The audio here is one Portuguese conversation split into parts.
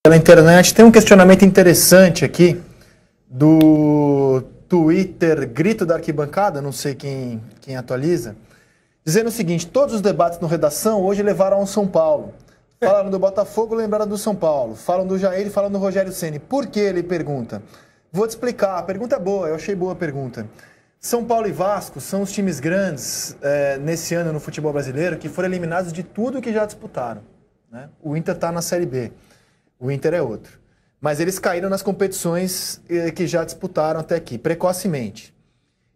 Pela internet, tem um questionamento interessante aqui do Twitter Grito da Arquibancada, não sei quem atualiza, dizendo o seguinte: todos os debates no Redação hoje levaram ao São Paulo. Falaram do Botafogo, lembraram do São Paulo. Falam do Jair e falam do Rogério Ceni. Por que, ele pergunta? Vou te explicar. A pergunta é boa, eu achei boa a pergunta. São Paulo e Vasco são os times grandes nesse ano no futebol brasileiro que foram eliminados de tudo que já disputaram, né? O Inter está na Série B. O Inter é outro. Mas eles caíram nas competições que já disputaram até aqui, precocemente.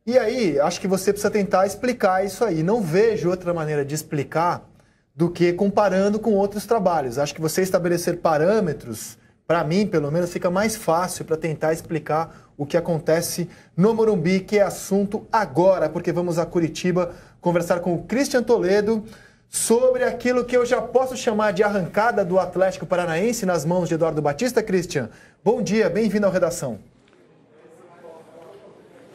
E aí, acho que você precisa tentar explicar isso aí. Não vejo outra maneira de explicar do que comparando com outros trabalhos. Acho que você estabelecer parâmetros, para mim, pelo menos, fica mais fácil para tentar explicar o que acontece no Morumbi, que é assunto agora, porque vamos a Curitiba conversar com o Christian Toledo sobre aquilo que eu já posso chamar de arrancada do Atlético Paranaense nas mãos de Eduardo Batista. Christian, bom dia, bem-vindo ao Redação.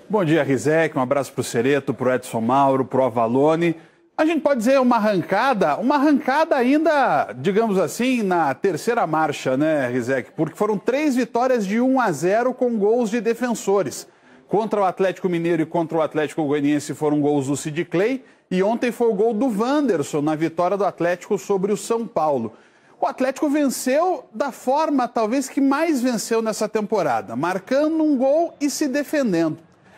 Bom dia, Rizek, um abraço para o Cereto, para o Edson Mauro, para o Avalone. A gente pode dizer uma arrancada ainda, digamos assim, na terceira marcha, né, Rizek? Porque foram 3 vitórias de 1-0 com gols de defensores. Contra o Atlético Mineiro e contra o Atlético Goianiense foram gols do Sid Clay. E ontem foi o gol do Wanderson na vitória do Atlético sobre o São Paulo. O Atlético venceu da forma talvez que mais venceu nessa temporada, marcando um gol e se defendendo.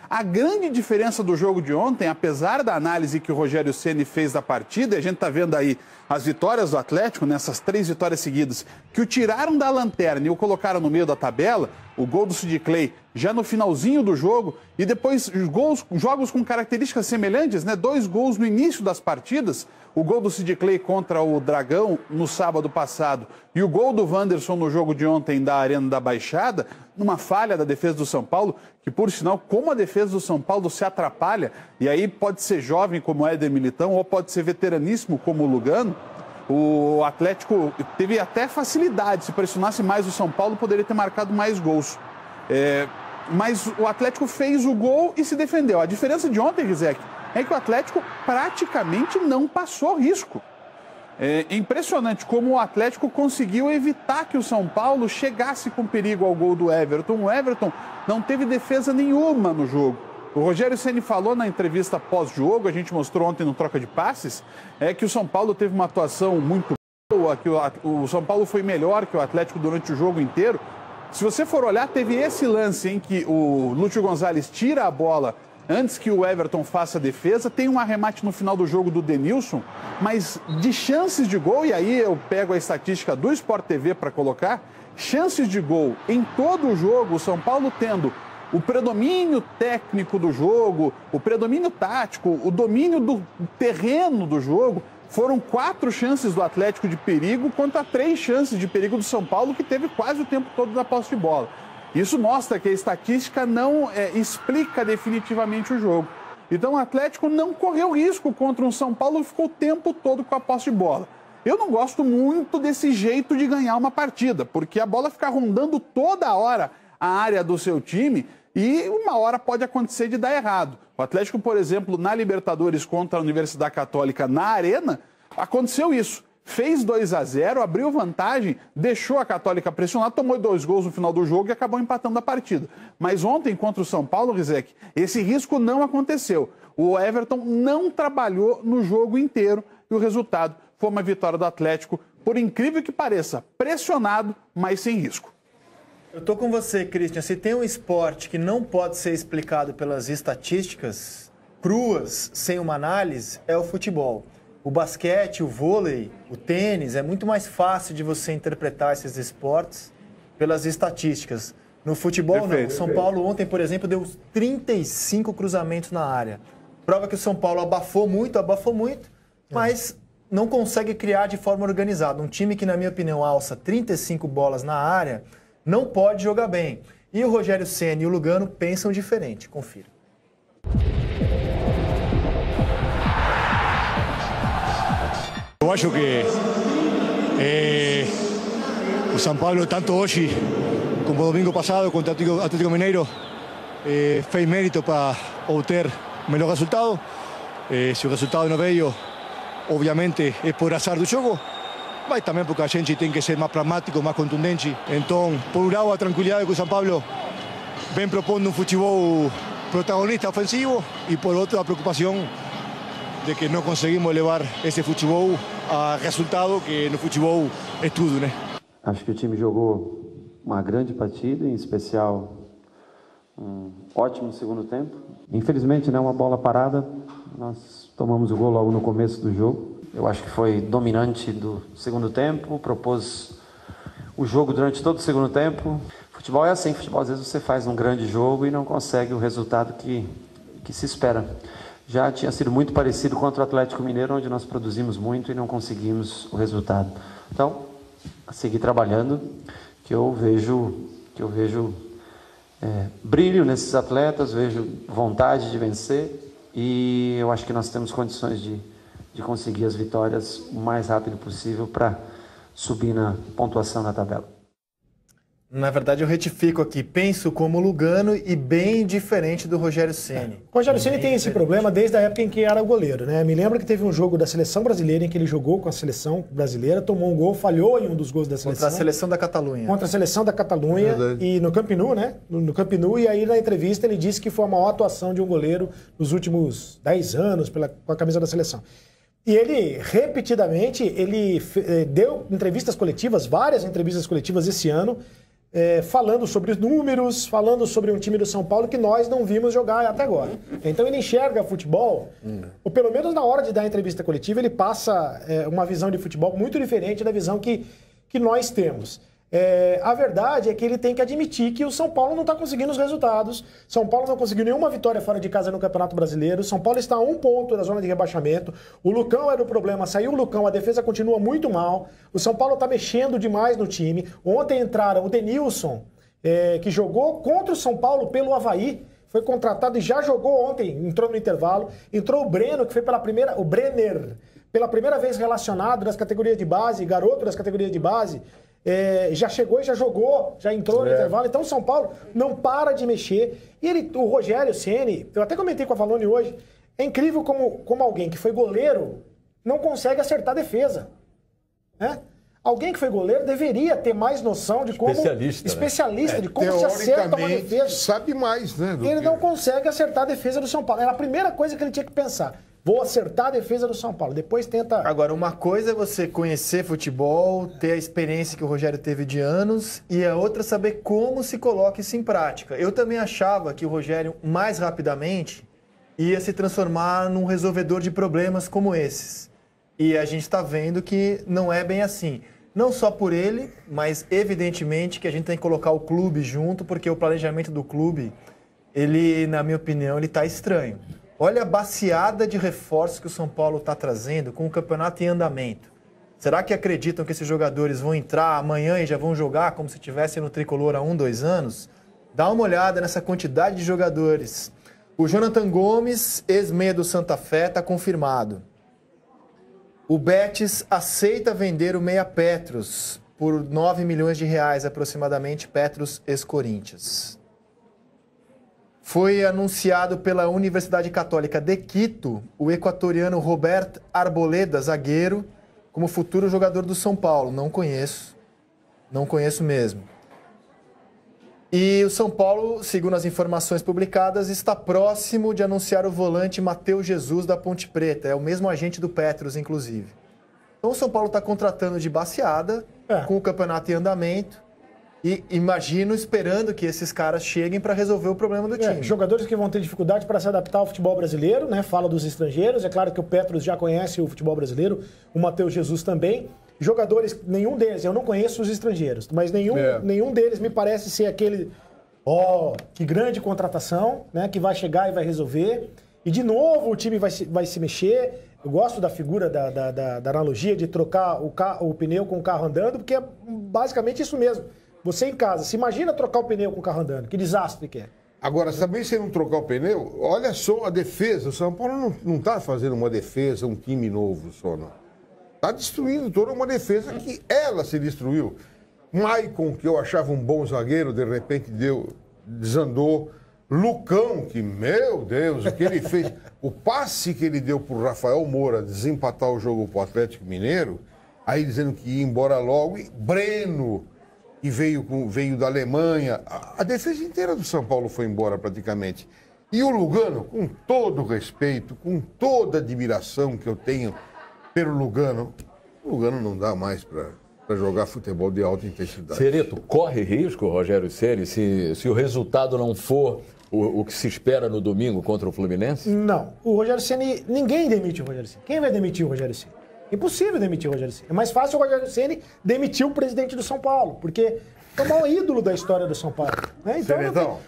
A grande diferença do jogo de ontem, apesar da análise que o Rogério Ceni fez da partida, e a gente está vendo aí as vitórias do Atlético, nessas 3 vitórias seguidas, que o tiraram da lanterna e o colocaram no meio da tabela, o gol do Sid Clay já no finalzinho do jogo, e depois jogos com características semelhantes, né? 2 gols no início das partidas, o gol do Sid Clay contra o Dragão no sábado passado e o gol do Wanderson no jogo de ontem da Arena da Baixada, numa falha da defesa do São Paulo, que por sinal, como a defesa do São Paulo se atrapalha, e aí pode ser jovem como o Éder Militão ou pode ser veteraníssimo como o Lugano, o Atlético teve até facilidade, se pressionasse mais o São Paulo poderia ter marcado mais gols. Mas o Atlético fez o gol e se defendeu. A diferença de ontem, Rizek, é que o Atlético praticamente não passou risco. É impressionante como o Atlético conseguiu evitar que o São Paulo chegasse com perigo ao gol do Everton. O Everton não teve defesa nenhuma no jogo. O Rogério Ceni falou na entrevista pós-jogo, a gente mostrou ontem no Troca de Passes, que o São Paulo teve uma atuação muito boa, que o São Paulo foi melhor que o Atlético durante o jogo inteiro. Se você for olhar, teve esse lance em que o Lúcio Gonzalez tira a bola antes que o Everton faça a defesa, tem um arremate no final do jogo do Denilson, mas de chances de gol, e aí eu pego a estatística do Sport TV para colocar, chances de gol em todo o jogo, o São Paulo tendo o predomínio técnico do jogo, o predomínio tático, o domínio do terreno do jogo, foram 4 chances do Atlético de perigo contra 3 chances de perigo do São Paulo, que teve quase o tempo todo da posse de bola. Isso mostra que a estatística não explica definitivamente o jogo. Então o Atlético não correu risco contra um São Paulo e ficou o tempo todo com a posse de bola. Eu não gosto muito desse jeito de ganhar uma partida, porque a bola fica rondando toda hora a área do seu time e uma hora pode acontecer de dar errado. O Atlético, por exemplo, na Libertadores contra a Universidade Católica na Arena, aconteceu isso. Fez 2-0, abriu vantagem, deixou a Católica pressionar, tomou 2 gols no final do jogo e acabou empatando a partida. Mas ontem, contra o São Paulo, Rizek, esse risco não aconteceu. O Everton não trabalhou no jogo inteiro e o resultado foi uma vitória do Atlético, por incrível que pareça, pressionado, mas sem risco. Eu tô com você, Christian. Se tem um esporte que não pode ser explicado pelas estatísticas cruas, sem uma análise, é o futebol. O basquete, o vôlei, o tênis, é muito mais fácil de você interpretar esses esportes pelas estatísticas. No futebol, perfeito, não. O São Paulo ontem, por exemplo, deu 35 cruzamentos na área. Prova que o São Paulo abafou muito, mas não consegue criar de forma organizada. Um time que, na minha opinião, alça 35 bolas na área, não pode jogar bem. E o Rogério Ceni e o Lugano pensam diferente. Confira. Eu acho que o São Paulo, tanto hoje como domingo passado contra o Atlético Mineiro, fez mérito para obter o melhor resultado. Se o resultado não veio, obviamente é por azar do jogo. mas também porque a gente tem que ser mais pragmático, mais contundente. Então, por um lado, a tranquilidade que o São Paulo vem propondo um futebol protagonista, ofensivo, e por outro, a preocupação de que não conseguimos levar esse futebol a resultado, que no futebol é tudo, né? Acho que o time jogou uma grande partida, em especial um ótimo segundo tempo. Infelizmente, né, uma bola parada, nós tomamos o gol logo no começo do jogo. Eu acho que foi dominante do segundo tempo, propôs o jogo durante todo o segundo tempo. Futebol é assim, futebol às vezes você faz um grande jogo e não consegue o resultado que se espera. Já tinha sido muito parecido contra o Atlético Mineiro, onde nós produzimos muito e não conseguimos o resultado. Então, a seguir trabalhando, que eu vejo brilho nesses atletas, vejo vontade de vencer e eu acho que nós temos condições de conseguir as vitórias o mais rápido possível para subir na pontuação na tabela. Na verdade, eu retifico aqui. Penso como Lugano e bem diferente do Rogério Ceni. O Rogério Ceni tem esse problema desde a época em que era goleiro, né? Me lembro que teve um jogo da seleção brasileira em que ele jogou com a seleção brasileira, tomou um gol, falhou em um dos gols da seleção. Contra a seleção da Catalunha. Contra a seleção da Catalunha e no Camp Nou, né? No Camp Nou, e aí na entrevista ele disse que foi a maior atuação de um goleiro nos últimos 10 anos com a camisa da seleção. E ele, repetidamente, deu entrevistas coletivas, várias entrevistas coletivas esse ano, falando sobre os números, falando sobre um time do São Paulo que nós não vimos jogar até agora. Então ele enxerga futebol, ou pelo menos na hora de dar a entrevista coletiva, ele passa uma visão de futebol muito diferente da visão que nós temos. A verdade é que ele tem que admitir que o São Paulo não está conseguindo os resultados. São Paulo não conseguiu nenhuma vitória fora de casa no Campeonato Brasileiro. São Paulo está a 1 ponto da zona de rebaixamento. O Lucão era o problema, saiu o Lucão, a defesa continua muito mal. O São Paulo está mexendo demais no time. Ontem entraram o Denilson, que jogou contra o São Paulo pelo Avaí. Foi contratado e já jogou ontem, entrou no intervalo. Entrou o Breno, que foi o Brenner, pela primeira vez relacionado das categorias de base, garoto das categorias de base. Já chegou e já jogou, já entrou no intervalo. Então o São Paulo não para de mexer. E o Rogério Ceni, eu até comentei com a Valone hoje, é incrível como alguém que foi goleiro não consegue acertar a defesa. Né? Alguém que foi goleiro deveria ter mais noção de como... Especialista, de como se acerta uma defesa. Sabe mais, né? Ele não consegue acertar a defesa do São Paulo. Era a primeira coisa que ele tinha que pensar. Vou acertar a defesa do São Paulo. Depois tenta... Agora, uma coisa é você conhecer futebol, ter a experiência que o Rogério teve de anos, e a outra é saber como se coloca isso em prática. Eu também achava que o Rogério, mais rapidamente, ia se transformar num resolvedor de problemas como esses. E a gente está vendo que não é bem assim. Não só por ele, mas evidentemente que a gente tem que colocar o clube junto, porque o planejamento do clube, ele, na minha opinião, ele está estranho. Olha a baciada de reforços que o São Paulo está trazendo com o campeonato em andamento. Será que acreditam que esses jogadores vão entrar amanhã e já vão jogar como se estivessem no Tricolor há 1, 2 anos? Dá uma olhada nessa quantidade de jogadores. O Jonathan Gomes, ex-meia do Santa Fé, está confirmado. O Betis aceita vender o meia Petros por 9 milhões de reais aproximadamente, Petros ex-Corinthians. Foi anunciado pela Universidade Católica de Quito o equatoriano Robert Arboleda, zagueiro, como futuro jogador do São Paulo. Não conheço mesmo. E o São Paulo, segundo as informações publicadas, está próximo de anunciar o volante Matheus Jesus da Ponte Preta. É o mesmo agente do Petros, inclusive. Então o São Paulo está contratando de baseada, com o campeonato em andamento. E imagino esperando que esses caras cheguem para resolver o problema do time. Jogadores que vão ter dificuldade para se adaptar ao futebol brasileiro, né? Fala dos estrangeiros. É claro que o Petros já conhece o futebol brasileiro, o Matheus Jesus também. Jogadores, nenhum deles, eu não conheço os estrangeiros, mas nenhum deles me parece ser aquele, que grande contratação, né? Que vai chegar e vai resolver. E de novo o time vai se mexer. Eu gosto da figura, da analogia de trocar o pneu com o carro andando, porque é basicamente isso mesmo. Você em casa, se imagina trocar o pneu com o carro andando. Que desastre que é. Agora, também se não trocar o pneu, olha só a defesa. O São Paulo não está fazendo uma defesa, um time novo só, não. Está destruindo toda uma defesa que ela se destruiu. Maicon, que eu achava um bom zagueiro, de repente desandou. Lucão, que, meu Deus, o que ele fez. O passe que ele deu para o Rafael Moura desempatar o jogo para o Atlético Mineiro, aí dizendo que ia embora logo, e Breno, que veio da Alemanha. A defesa inteira do São Paulo foi embora praticamente. E o Lugano, com todo o respeito, com toda a admiração que eu tenho pelo Lugano, o Lugano não dá mais para jogar futebol de alta intensidade. Cereto, corre risco, Rogério Ceni, se o resultado não for o que se espera no domingo contra o Fluminense? Não. O Rogério Ceni, ninguém demite o Rogério Ceni. Quem vai demitir o Rogério Ceni? Impossível demitir o Rogério Ceni. É mais fácil o Rogério Ceni demitir o presidente do São Paulo, porque é o maior ídolo da história do São Paulo. Né? Então,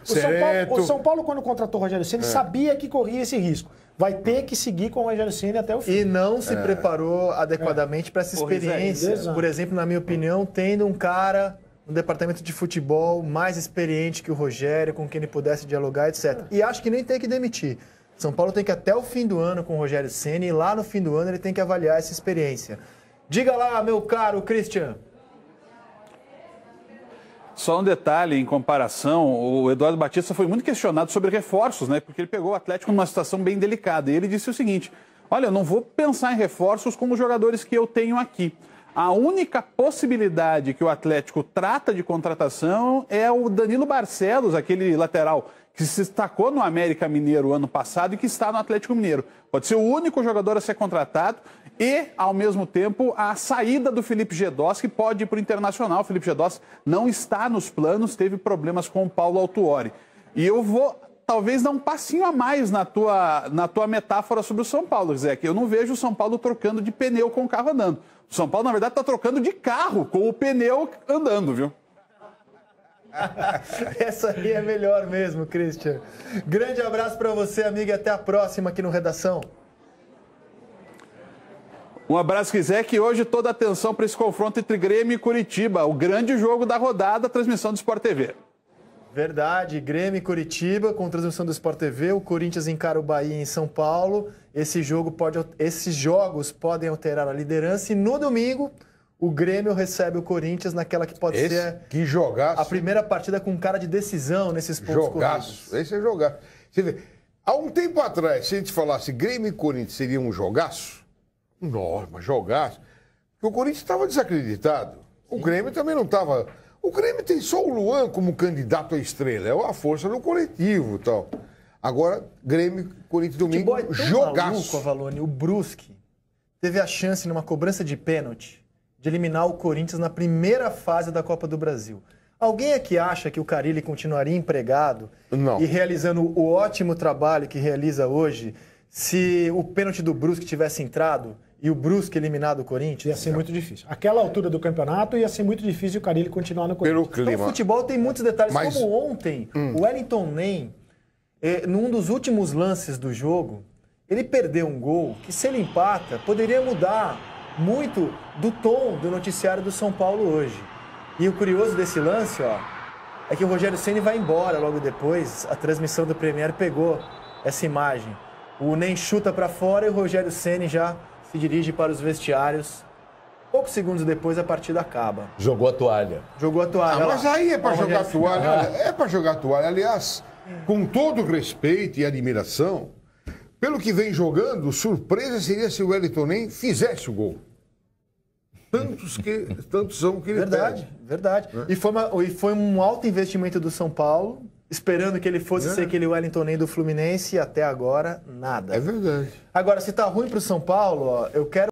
o São Paulo, quando contratou o Rogério Ceni, sabia que corria esse risco. Vai ter que seguir com o Rogério Ceni até o fim. E não se preparou adequadamente para essa experiência. Por exemplo, na minha opinião, tendo um cara no departamento de futebol mais experiente que o Rogério, com quem ele pudesse dialogar, etc. E acho que nem tem que demitir. São Paulo tem que ir até o fim do ano com o Rogério Ceni e lá no fim do ano ele tem que avaliar essa experiência. Diga lá, meu caro Christian. Só um detalhe em comparação, o Eduardo Batista foi muito questionado sobre reforços, né? Porque ele pegou o Atlético numa situação bem delicada. E ele disse o seguinte: olha, eu não vou pensar em reforços como os jogadores que eu tenho aqui. A única possibilidade que o Atlético trata de contratação é o Danilo Barcelos, aquele lateral que se destacou no América Mineiro ano passado e que está no Atlético Mineiro. Pode ser o único jogador a ser contratado e, ao mesmo tempo, a saída do Felipe Gedós, que pode ir para o Internacional. O Felipe Gedós não está nos planos, teve problemas com o Paulo Autuori. E eu vou, talvez, dar um passinho a mais na tua metáfora sobre o São Paulo, Zé, que eu não vejo o São Paulo trocando de pneu com o carro andando. O São Paulo, na verdade, está trocando de carro com o pneu andando, viu? Essa aí é melhor mesmo, Christian. Grande abraço para você, amigo, e até a próxima aqui no Redação. Um abraço, Rizek, e hoje toda a atenção para esse confronto entre Grêmio e Curitiba, o grande jogo da rodada, transmissão do Sport TV. Verdade, Grêmio e Curitiba, com transmissão do Sport TV, o Corinthians encara o Bahia em São Paulo. Esses jogos podem alterar a liderança e no domingo o Grêmio recebe o Corinthians naquela que pode ser jogaço, a primeira partida com cara de decisão nesses pontos corridos. Esse é jogaço. Você vê, há um tempo atrás, se a gente falasse Grêmio e Corinthians seria um jogaço, mas jogaço, porque o Corinthians estava desacreditado. O Grêmio também não estava. O Grêmio tem só o Luan como candidato à estrela, é a força do coletivo e tal. Agora, Grêmio, Corinthians, domingo, jogaço. Maluco, Avalone, o Brusque teve a chance numa cobrança de pênalti de eliminar o Corinthians na primeira fase da Copa do Brasil. Alguém aqui acha que o Carille continuaria empregado e realizando o ótimo trabalho que realiza hoje se o pênalti do Brusque tivesse entrado e o Brusque eliminado o Corinthians? Ia ser muito difícil. Aquela altura do campeonato ia ser muito difícil o Carille continuar no Corinthians. Pelo clima. Então, o futebol tem muitos detalhes. Como ontem, o Wellington Nem, num dos últimos lances do jogo, ele perdeu um gol que, se ele empata, poderia mudar muito do tom do noticiário do São Paulo hoje. E o curioso desse lance, é que o Rogério Ceni vai embora logo depois. A transmissão do Premier pegou essa imagem. O Nem chuta para fora e o Rogério Ceni já se dirige para os vestiários. Poucos segundos depois a partida acaba. Jogou a toalha. Jogou a toalha. Mas aí é para jogar a toalha. É para jogar a toalha. Aliás, com todo respeito e admiração, pelo que vem jogando, surpresa seria se o Wellington Nem fizesse o gol. Tantos são que ele perde. Verdade. E foi um alto investimento do São Paulo, esperando que ele fosse ser aquele Wellington Nem do Fluminense, e até agora, nada. É verdade. Agora, se tá ruim pro São Paulo, eu quero